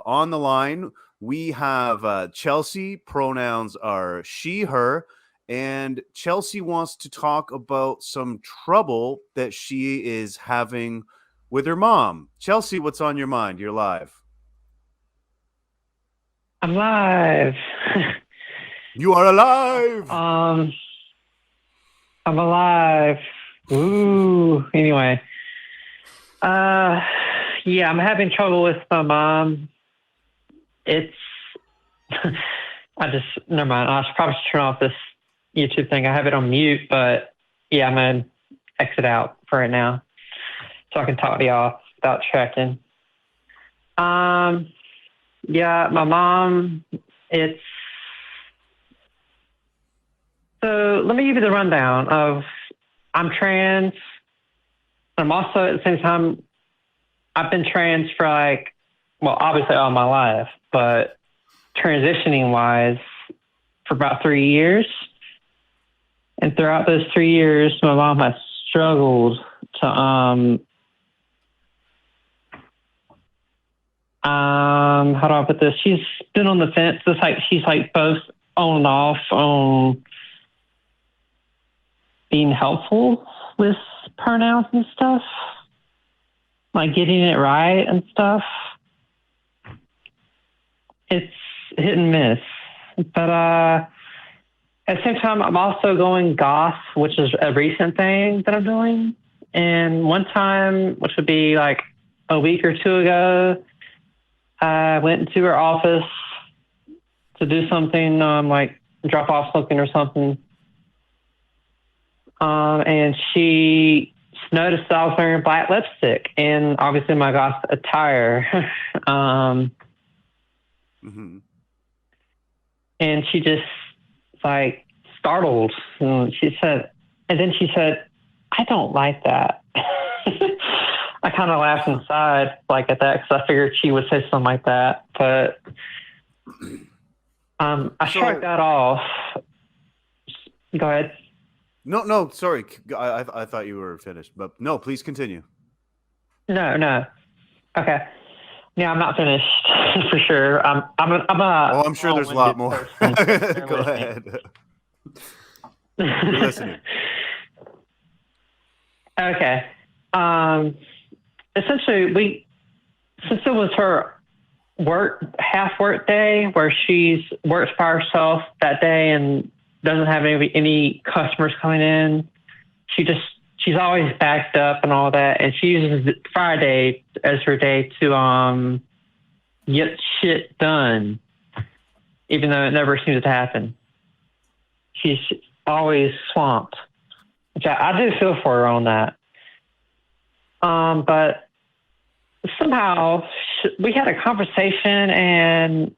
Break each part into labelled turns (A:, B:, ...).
A: on the line, we have Chelsey. Pronouns are she, her. And Chelsey wants to talk about some trouble that she is having with her mom. Chelsey, what's on your mind? You're live.
B: I'm live.
A: You are alive.
B: I'm alive. Ooh. Anyway. Yeah, I'm having trouble with my mom. It's never mind. I should probably turn off this YouTube thing. I have it on mute, but yeah, I'm gonna exit out for right now so I can talk to y'all without checking. Yeah, my mom, so let me give you the rundown of I'm trans. I'm also at the same time, I've been trans for obviously all my life, but transitioning wise for about 3 years. And throughout those 3 years, my mom has struggled to, how do I put this? She's been on the fence. She's both on and off on being helpful with pronouns and stuff, like getting it right and stuff. It's hit and miss. But at the same time, I'm also going goth, which is a recent thing that I'm doing. And one time, which would be like a week or two ago, I went into her office to do something, like drop off something or something. And she noticed that I was wearing black lipstick and obviously my goth attire.
A: Mm-hmm.
B: And she just startled. And then she said, I don't like that. I kind of laughed inside at that because I figured she would say something like that. But I shrugged that off. Go ahead.
A: No, sorry. I thought you were finished, but no, please continue.
B: No. Okay. Yeah, I'm not finished for sure.
A: I'm sure there's a lot more. Go ahead. You're listening.
B: Okay. Essentially, since it was her half work day where she works by herself that day and doesn't have any customers coming in, she's always backed up and all that, and she uses Friday as her day to get shit done, even though it never seems to happen. She's always swamped, which I do feel for her on that. But somehow we had a conversation, and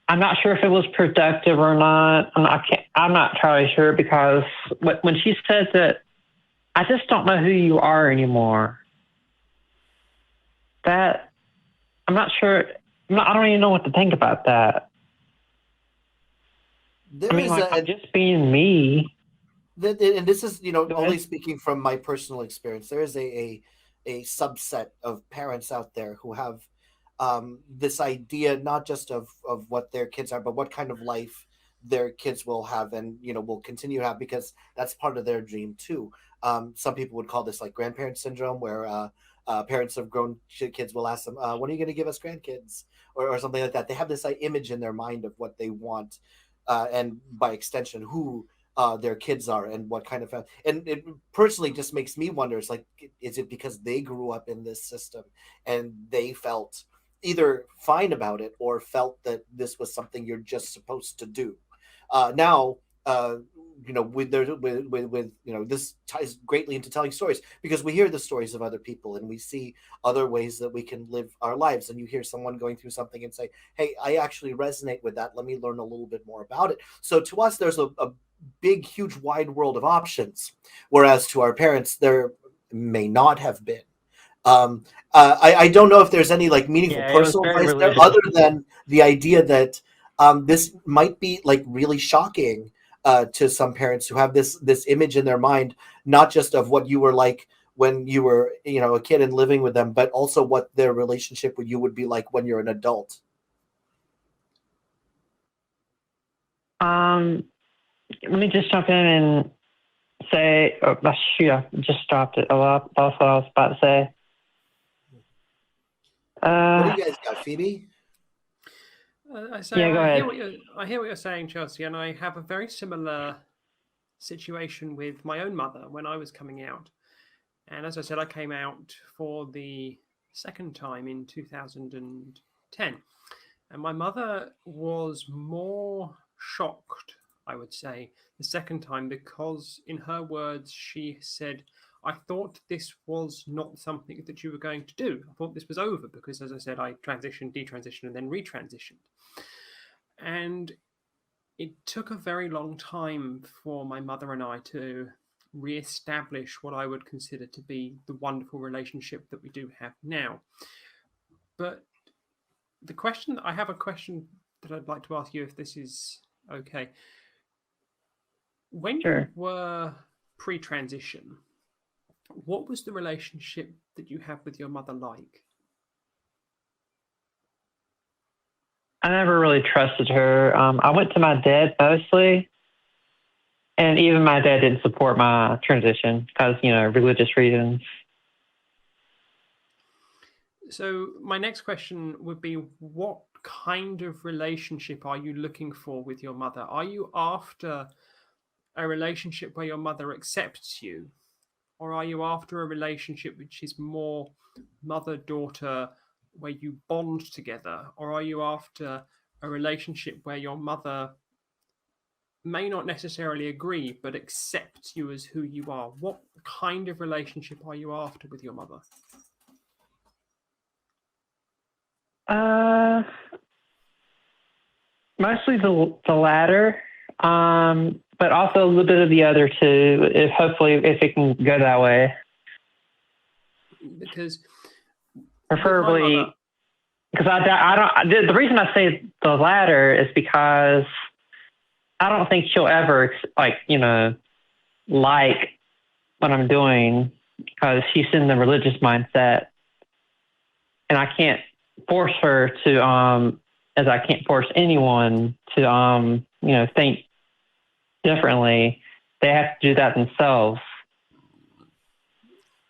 B: I'm not sure if it was productive or not. I'm not entirely sure, because when she said that, I just don't know who you are anymore. That I'm not sure. I don't even know what to think about that. I'm just being me.
C: And this is, only speaking from my personal experience. There is a subset of parents out there who have this idea, not just of what their kids are, but what kind of life their kids will have and, will continue to have, because that's part of their dream too. Some people would call this grandparent syndrome, where parents of grown kids will ask them, when are you going to give us grandkids, or something like that. They have this image in their mind of what they want, and by extension, who their kids are and what kind of family. And it personally just makes me wonder, is it because they grew up in this system and they felt either fine about it or felt that this was something you're just supposed to do? Now, this ties greatly into telling stories, because we hear the stories of other people and we see other ways that we can live our lives. And you hear someone going through something and say, hey, I actually resonate with that. Let me learn a little bit more about it. So to us, there's a big, huge, wide world of options, whereas to our parents, there may not have been. I don't know if there's any meaningful personal advice there, other than the idea that this might be really shocking to some parents who have this image in their mind, not just of what you were like when you were a kid and living with them, but also what their relationship with you would be like when you're an adult.
B: Let me just jump in and say, shoot, I just stopped it. That's what I was about to say.
C: What do you guys got, Phoebe?
B: Yeah, go ahead.
D: I hear what you're saying, Chelsey, and I have a very similar situation with my own mother when I was coming out. And as I said, I came out for the second time in 2010. And my mother was more shocked, I would say, the second time, because in her words, she said, I thought this was not something that you were going to do. I thought this was over because, as I said, I transitioned, detransitioned, and then retransitioned. And it took a very long time for my mother and I to re-establish what I would consider to be the wonderful relationship that we do have now. But I have a question that I'd like to ask you, if this is okay. When you were pre-transition, what was the relationship that you have with your mother like?
B: I never really trusted her. I went to my dad mostly, and even my dad didn't support my transition because, religious reasons.
D: So my next question would be, what kind of relationship are you looking for with your mother? Are you after a relationship where your mother accepts you? Or are you after a relationship which is more mother-daughter, where you bond together? Or are you after a relationship where your mother may not necessarily agree, but accepts you as who you are? What kind of relationship are you after with your mother?
B: Mostly the latter, but also a little bit of the other two, if it can go that way.
D: Because
B: preferably, because I don't. The reason I say the latter is because I don't think she'll ever like what I'm doing, because she's in the religious mindset, and I can't force her to as I can't force anyone to think differently. They have to do that themselves.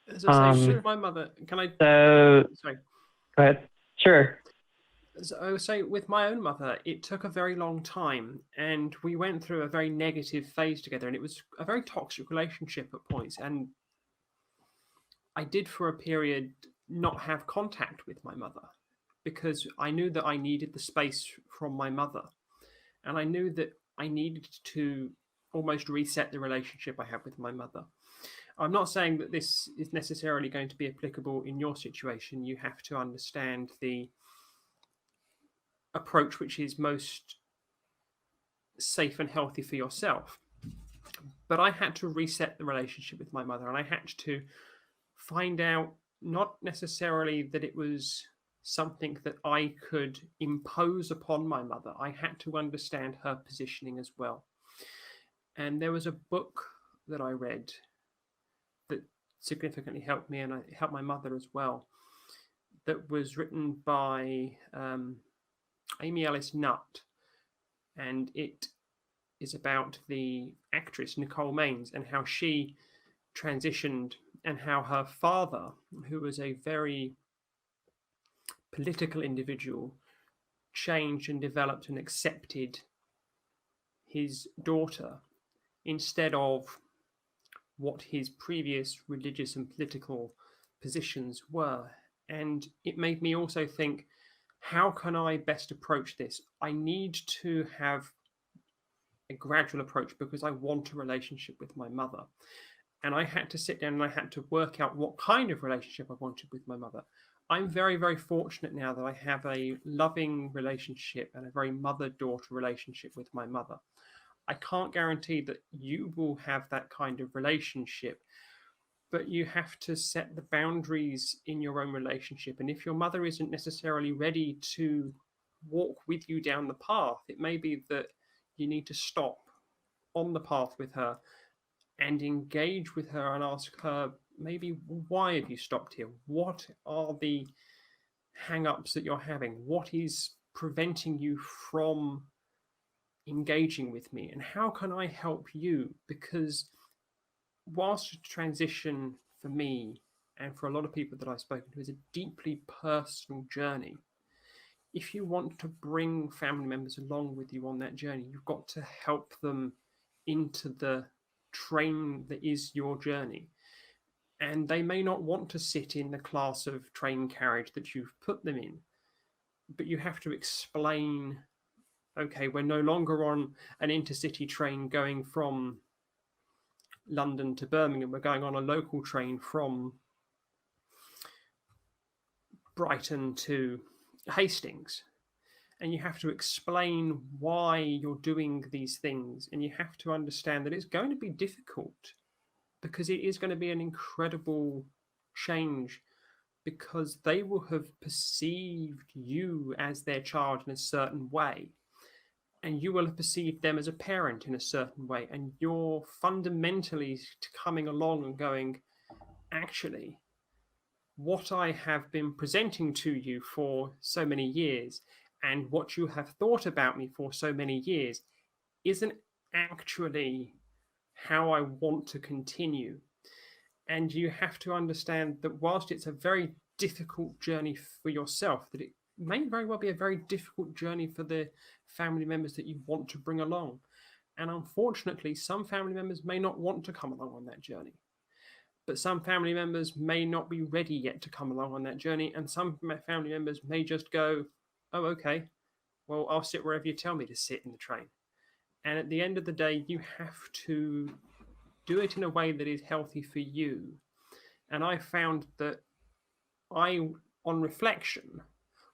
D: As I say, my mother, can I?
B: Sorry. Go ahead. Sure.
D: So I would say with my own mother, it took a very long time, and we went through a very negative phase together, and it was a very toxic relationship at points. And I did, for a period, not have contact with my mother because I knew that I needed the space from my mother, and I knew that I needed to almost reset the relationship I had with my mother. I'm not saying that this is necessarily going to be applicable in your situation. You have to understand the approach which is most safe and healthy for yourself. But I had to reset the relationship with my mother, and I had to find out not necessarily that it was something that I could impose upon my mother. I had to understand her positioning as well. And there was a book that I read that significantly helped me, and it helped my mother as well, that was written by Amy Ellis Nutt, and it is about the actress Nicole Maines and how she transitioned, and how her father, who was a very political individual, changed and developed and accepted his daughter instead of what his previous religious and political positions were. And it made me also think, how can I best approach this? I need to have a gradual approach because I want a relationship with my mother. And I had to sit down and I had to work out what kind of relationship I wanted with my mother. I'm very, very fortunate now that I have a loving relationship and a very mother-daughter relationship with my mother. I can't guarantee that you will have that kind of relationship, but you have to set the boundaries in your own relationship. And if your mother isn't necessarily ready to walk with you down the path, it may be that you need to stop on the path with her and engage with her and ask her, maybe, why have you stopped here? What are the hang-ups that you're having? What is preventing you from engaging with me, and how can I help you? Because whilst transition for me and for a lot of people that I've spoken to is a deeply personal journey, if you want to bring family members along with you on that journey, you've got to help them into the train that is your journey. And they may not want to sit in the class of train carriage that you've put them in, but you have to explain, okay, we're no longer on an intercity train going from London to Birmingham. We're going on a local train from Brighton to Hastings. And you have to explain why you're doing these things. And you have to understand that it's going to be difficult, because it is going to be an incredible change, because they will have perceived you as their child in a certain way, and you will have perceived them as a parent in a certain way, and you're fundamentally coming along and going, actually, what I have been presenting to you for so many years and what you have thought about me for so many years isn't actually how I want to continue. And you have to understand that whilst it's a very difficult journey for yourself, that it may very well be a very difficult journey for the family members that you want to bring along. And unfortunately, some family members may not want to come along on that journey. But some family members may not be ready yet to come along on that journey. And some family members may just go, oh, okay, well, I'll sit wherever you tell me to sit in the train. And at the end of the day, you have to do it in a way that is healthy for you. And I found that I, on reflection,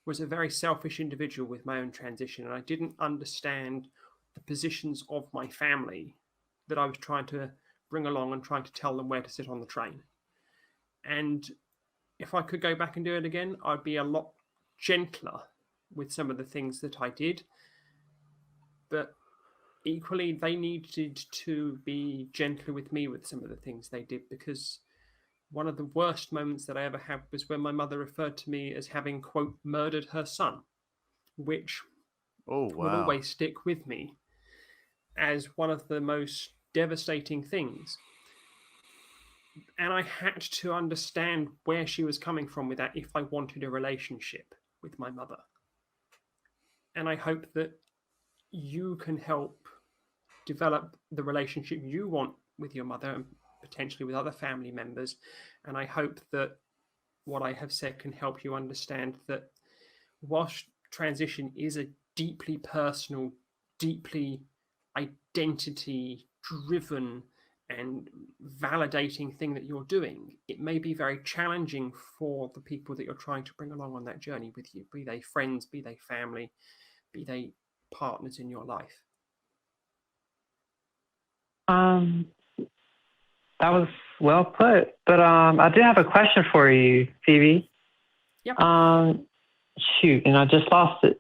D: was a very selfish individual with my own transition. And I didn't understand the positions of my family that I was trying to bring along and trying to tell them where to sit on the train. And if I could go back and do it again, I'd be a lot gentler with some of the things that I did. But equally, they needed to be gentler with me with some of the things they did, because one of the worst moments that I ever had was when my mother referred to me as having, quote, murdered her son, which will always stick with me as one of the most devastating things. And I had to understand where she was coming from with that if I wanted a relationship with my mother. And I hope that you can help develop the relationship you want with your mother and potentially with other family members. And I hope that what I have said can help you understand that whilst transition is a deeply personal, deeply identity-driven and validating thing that you're doing, it may be very challenging for the people that you're trying to bring along on that journey with you, be they friends, be they family, be they partners in your life.
B: That was well put, but I did have a question for you, Phoebe.
D: Yep.
B: Shoot, and I just lost it.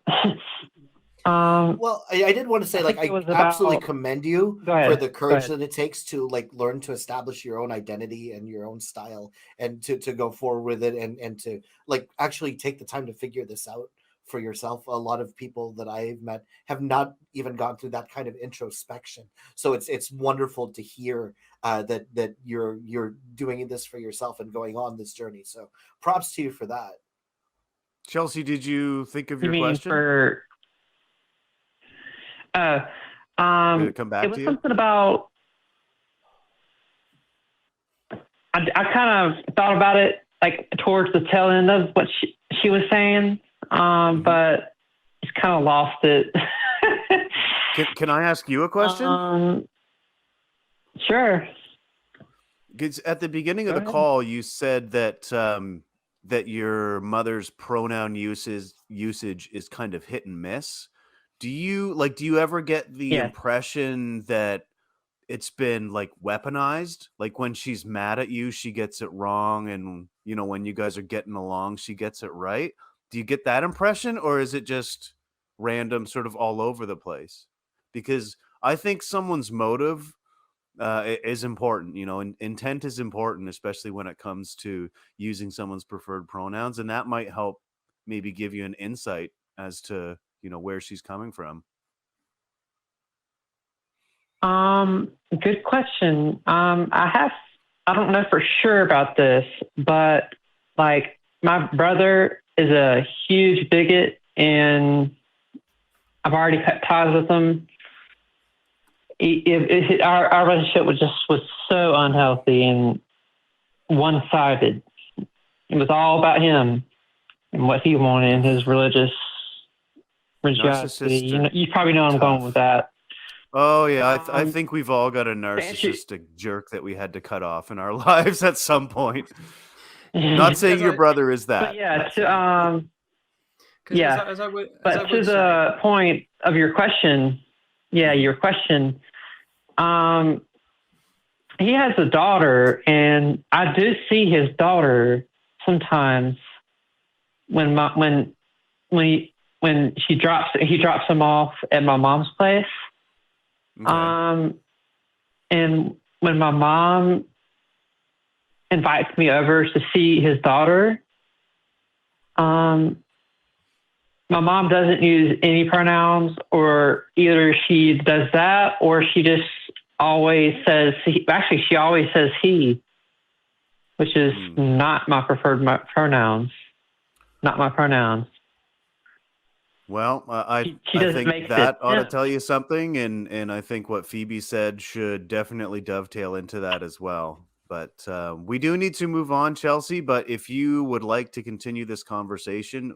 C: Well, I did want to say, like, I absolutely commend you for the courage that it takes to, like, learn to establish your own identity and your own style, and to go forward with it, and to, like, actually take the time to figure this out for yourself. A lot of people that I've met have not even gone through that kind of introspection. So it's wonderful to hear that you're doing this for yourself and going on this journey. So props to you for that.
A: Chelsey, did you think of your question?
B: Did it
A: come back
B: it was
A: to you?
B: something about. I kind of thought about it like towards the tail end of what she was saying, but just kind of lost it.
A: Can I ask you a question?
B: Sure.
A: Because at the beginning of the call, you said that that your mother's pronoun usage is kind of hit and miss. Do you ever get the impression that it's been like weaponized? Like when she's mad at you, she gets it wrong, and when you guys are getting along, she gets it right. Do you get that impression, or is it just random, sort of all over the place? Because I think someone's motive is important. Intent is important, especially when it comes to using someone's preferred pronouns, and that might help maybe give you an insight as to where she's coming from.
B: Good question. I don't know for sure about this, but like my brother is a huge bigot, and I've already cut ties with him. Our relationship was so unhealthy and one-sided. It was all about him and what he wanted in his religiosity. You probably know I'm going with that.
A: Oh yeah, I think we've all got a narcissistic jerk that we had to cut off in our lives at some point. Not saying your brother is that.
B: But yeah, but to the point of your question, he has a daughter, and I do see his daughter sometimes when he drops him off at my mom's place.
A: Okay.
B: And when my mom invites me over to see his daughter, my mom doesn't use any pronouns, or either she does that or she just always says he. Actually, she always says he, which is not my preferred pronouns. Not my pronouns.
A: Well, I think that ought to tell you something, and I think what Phoebe said should definitely dovetail into that as well. But we do need to move on, Chelsey. But if you would like to continue this conversation,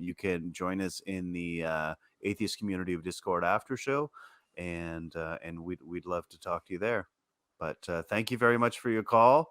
A: you can join us in the Atheist Community of Discord after show, and we'd love to talk to you there. But thank you very much for your call.